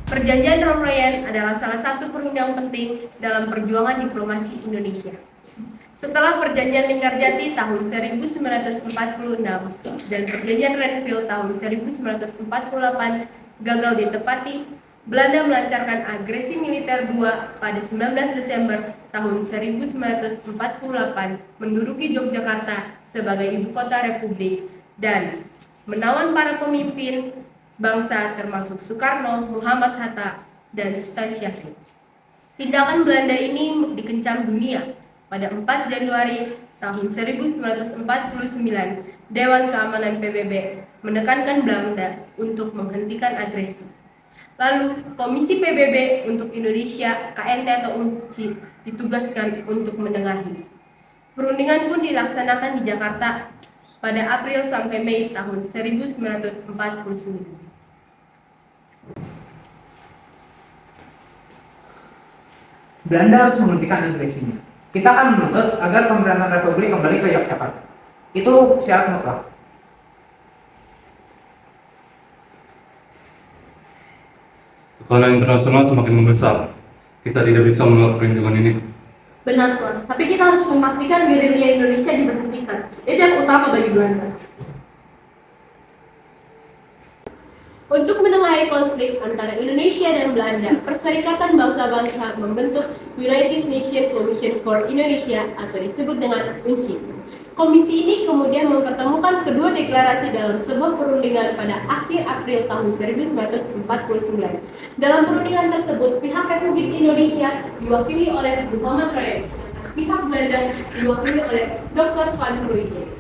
Perjanjian Rome-Royan adalah salah satu perundang penting dalam perjuangan diplomasi Indonesia. Setelah Perjanjian Linggarjati tahun 1946 dan Perjanjian Renville tahun 1948 gagal ditepati, Belanda melancarkan agresi militer pada 19 Desember tahun 1948 menduduki Yogyakarta sebagai ibu kota republik dan menawan para pemimpin bangsa termasuk Soekarno, Muhammad Hatta, dan Sultan Syahrir. Tindakan Belanda ini dikecam dunia. Pada 4 Januari tahun 1949, Dewan Keamanan PBB menekankan Belanda untuk menghentikan agresi. Lalu, Komisi PBB untuk Indonesia, KNT atau UNCI, ditugaskan untuk menengahi. Perundingan pun dilaksanakan di Jakarta pada April sampai Mei tahun 1949. Belanda harus menghentikan agresinya. Kita akan menuntut agar pemerintahan Republik kembali ke Yogyakarta. Itu syarat mutlak. Tekanan internasional semakin membesar. Kita tidak bisa menolak perhitungan ini. Benar, Tuan. Tapi kita harus memastikan gerilya Indonesia diberhentikan. Itu yang utama bagi Belanda. Untuk menengahi konflik antara Indonesia dan Belanda, Perserikatan Bangsa-Bangsa membentuk United Nations Commission for Indonesia atau disebut dengan UNCI. Komisi ini kemudian mempertemukan kedua deklarasi dalam sebuah perundingan pada akhir April tahun 1949. Dalam perundingan tersebut, pihak Republik Indonesia diwakili oleh Muhammad Reyes, pihak Belanda diwakili oleh Dr. Van Rooyen.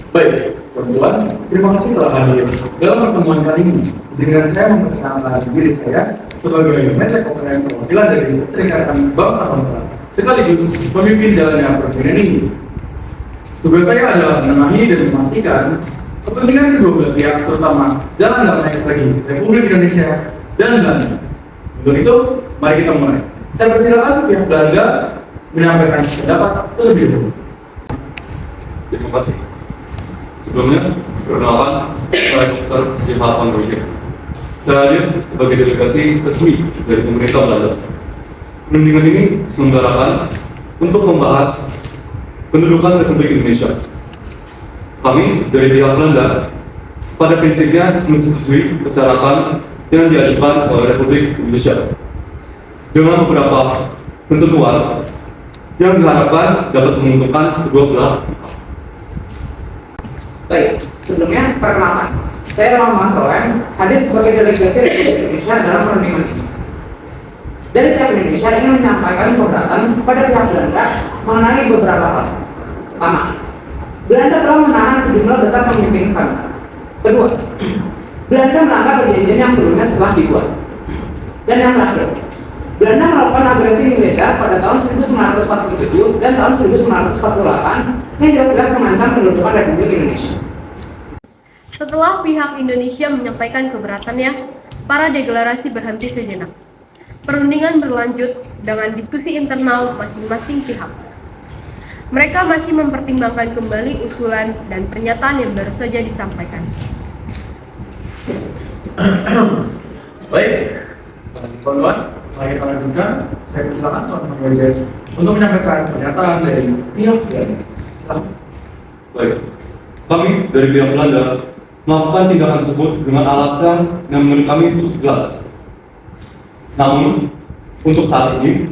Baik, teman-teman, terima kasih telah hadir dalam pertemuan kali ini. Izinkan saya memperkenalkan diri saya sebagai Menko Koordinator Perwakilan dari Perserikatan Bangsa-Bangsa sekaligus pemimpin jalannya perundingan ini. Tugas saya adalah menengahi dan memastikan kepentingan kedua belah pihak, terutama jalan damai bagi Republik Indonesia dan Belanda. Untuk itu, mari kita mulai. Saya persilakan pihak Belanda menyampaikan pendapat terlebih dahulu. Terima kasih. Sebelumnya, perkenalkan, saya Dr. Syihab Van Rooyen. Saya hadir sebagai delegasi resmi dari pemerintah Belanda. Perundingan ini diselenggarakan untuk membahas pendudukan Republik Indonesia. Kami dari pihak Belanda pada prinsipnya menyetujui persyaratan yang diajukan oleh Republik Indonesia dengan beberapa ketentuan yang diharapkan dapat menguntungkan kedua belah. Baik, sebelumnya perkenalkan, saya Muhammad Rooyen, hadir sebagai delegasi Republik Indonesia dalam perundingan ini. Dari pihak Indonesia ingin menyampaikan keberatan kepada pihak Belanda mengenai beberapa hal. Pertama, Belanda telah menahan sejumlah besar pemimpin kami. Kedua, Belanda melanggar perjanjian yang sebelumnya setelah dibuat. Dan yang terakhir, Belanda melakukan agresi militer pada tahun 1947 dan tahun 1948 yang jelas-jelas mengancam kedudukan Republik Indonesia. Setelah pihak Indonesia menyampaikan keberatannya, para deklarasi berhenti sejenak. Perundingan berlanjut dengan diskusi internal masing-masing pihak. Mereka masih mempertimbangkan kembali usulan dan pernyataan yang baru saja disampaikan. Baik, teman-teman, mari kita lanjutkan. Saya persilakan Tuan Manajer untuk menyampaikan pernyataan dari pihak Belanda. Silakan. Baik, kami dari pihak Belanda melakukan tindakan tersebut dengan alasan yang menurut kami cukup jelas. Namun, untuk saat ini,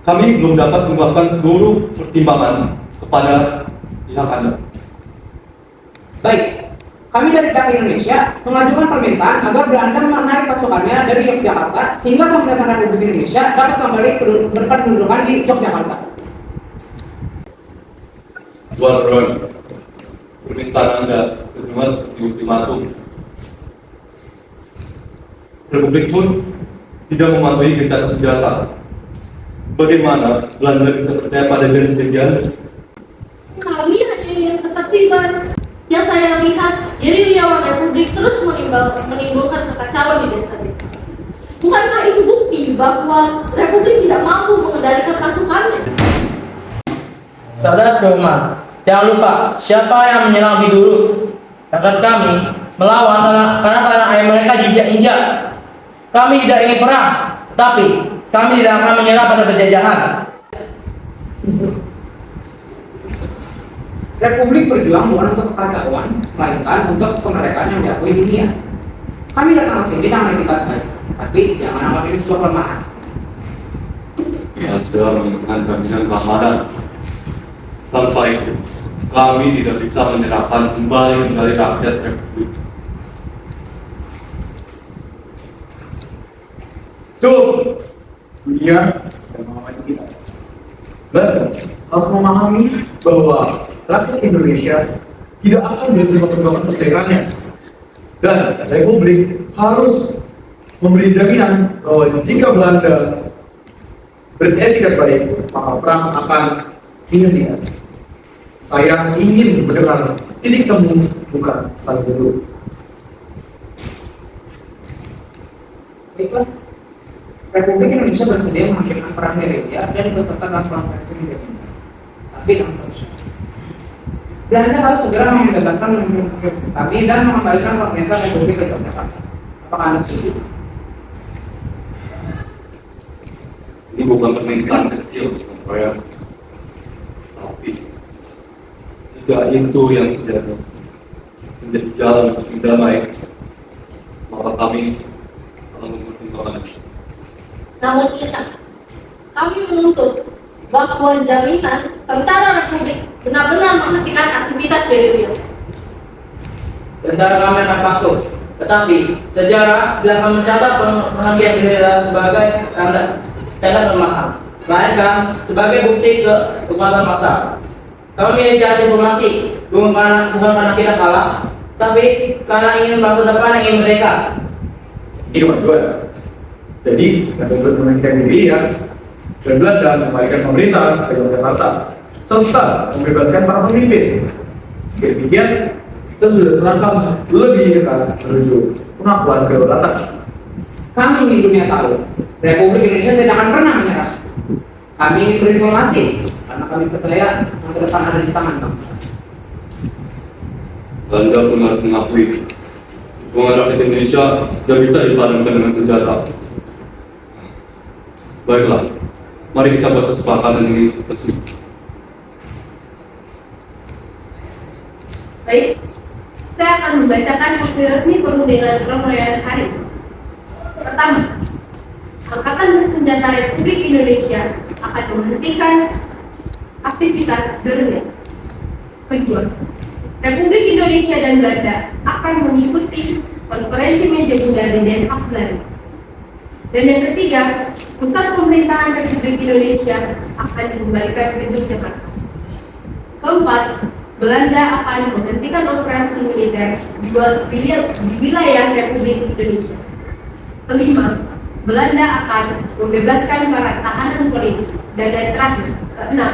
kami belum dapat mengungkapkan seluruh pertimbangan kepada pihak Anda. Baik, kami dari pihak Indonesia mengajukan permintaan agar Belanda menarik pasukannya dari Yogyakarta sehingga pemerintahan Republik Indonesia dapat kembali berkedudukan di Yogyakarta. Tuan Ron, permintaan Anda terima seperti ultimatum. Republik pun tidak mematuhi gencatan senjata. Bagaimana Belanda bisa percaya pada janji-janji Anda? Kami hanya ingin ketertiban. Yang saya lihat, gerilyawan Republik terus menimbulkan kekacauan di desa-desa. Bukankah itu bukti bahwa Republik tidak mampu mengendalikan pasukannya? Saudara Sudirman, jangan lupa siapa yang menyerang lebih dulu. Rakyat kami melawan karena tanah air mereka diinjak-injak. Kami tidak ingin perang, tetapi kami tidak akan menyerah pada penjajahan. Republik berjuang bukan untuk kekacauan, melainkan untuk kemerdekaan yang diakui dunia. Kami datang ke sini dengan etikat baik, tapi jangan anggap ini sebuah kelemahan. yang sudah memberikan jaminan keamanan. Tanpa itu, kami tidak bisa menyerahkan kembali kendali rakyat Republik. Cukup. Dunia sedang mengamati kita. Dan harus memahami bahwa rakyat Indonesia tidak akan menerima perjuangan kemerdekaannya. Dan Republik harus memberi jaminan bahwa jika Belanda beretikat baik, maka perang akan dihentikan. Saya ingin mendengar titik temu, bukan saling dulu. Baiklah, Republik Indonesia bersedia mengakhiri perang gerilya dan ikut serta dalam konferensi di Berlin. Tapi dengan satu syarat. Belanda harus segera membebaskan kami dan mengembalikan pemerintah Republik ke Jakarta. Apakah Anda setuju? Ini bukan permintaan kecil, saya. Tapi jika itu yang terjadi menjadi jalan untuk damai, maka kami akan mempertimbangkan. Namun ingat, kami menuntut bahwa jaminan tentara Republik benar-benar menghentikan aktivitas gerilya. Tentara kami akan patuh, tetapi sejarah tidak akan mencatat penghentian gerilya sebagai tanda kelemahan, melainkan sebagai bukti kekuatan massa. Kami milih jalan diplomasi bukan karena kita kalah, tapi karena ingin masa depan yang ingin merdeka. Ini kemajuan. Jadi, Republik menghentikan diri ya, dan Belanda mengembalikan pemerintah ke Jakarta, serta membebaskan para pemimpin. Demikian, kita sudah selangkah lebih dekat menuju pengakuan kedaulatan. Kami ingin dunia tahu, Republik Indonesia tidak akan pernah menyerah. Kami ingin berdiplomasi, karena kami percaya masa depan ada di tangan bangsa. Anda pun harus mengakui, dukungan rakyat Indonesia tidak bisa dipadamkan dengan senjata. Baiklah, mari kita buat kesepakatan ini resmi. Baik, saya akan membacakan hasil resmi perundingan perayaan hari. Pertama, Angkatan Bersenjata Republik Indonesia akan menghentikan aktivitas gerilya. Kedua, Republik Indonesia dan Belanda akan mengikuti konferensi meja bundar di Den Haag, Belanda. Dan yang ketiga, pusat pemerintahan Republik Indonesia akan dikembalikan ke Yogyakarta. Keempat, Belanda akan menghentikan operasi militer di wilayah Republik Indonesia. Kelima, Belanda akan membebaskan para tahanan politik. Dan yang terakhir, keenam,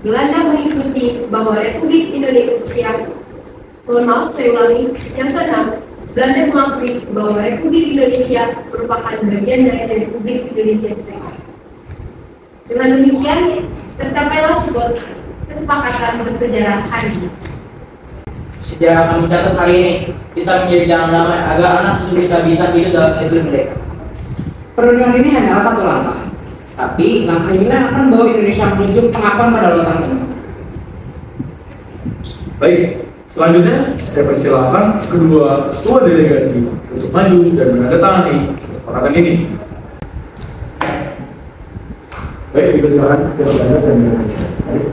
Belanda mengikuti bahwa Republik Indonesia, saya ulangi, yang keenam, Belanda mengakui bahwa Republik Indonesia merupakan bagian dari Republik Indonesia Serikat. Dengan demikian, tercapailah sebuah kesepakatan bersejarah hari ini. Sejarah akan mencatat hari ini kita menjadi jalan damai agar anak cucu kita bisa hidup dalam negeri merdeka. Perundingan ini hanyalah satu langkah, tapi langkah ini akan membawa Indonesia menuju pengakuan kedaulatan penuh. Baik, selanjutnya saya persilahkan kedua ketua delegasi untuk maju dan menandatangani kesepakatan ini. Baik, dipersilakan ketua Belanda dan delegasi. Baik.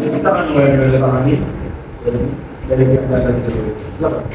Kita akan mulai menandatangani dari pihak Belanda dulu. Silakan.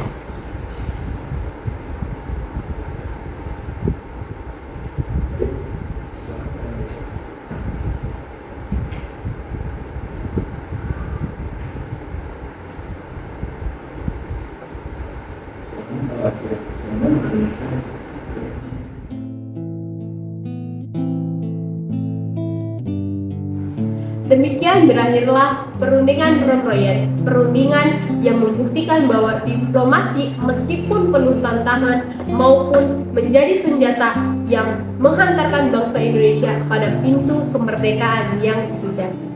Demikian berakhirlah perundingan perundingan yang membuktikan bahwa diplomasi meskipun penuh tantangan maupun menjadi senjata yang menghantarkan bangsa Indonesia pada pintu kemerdekaan yang sejati.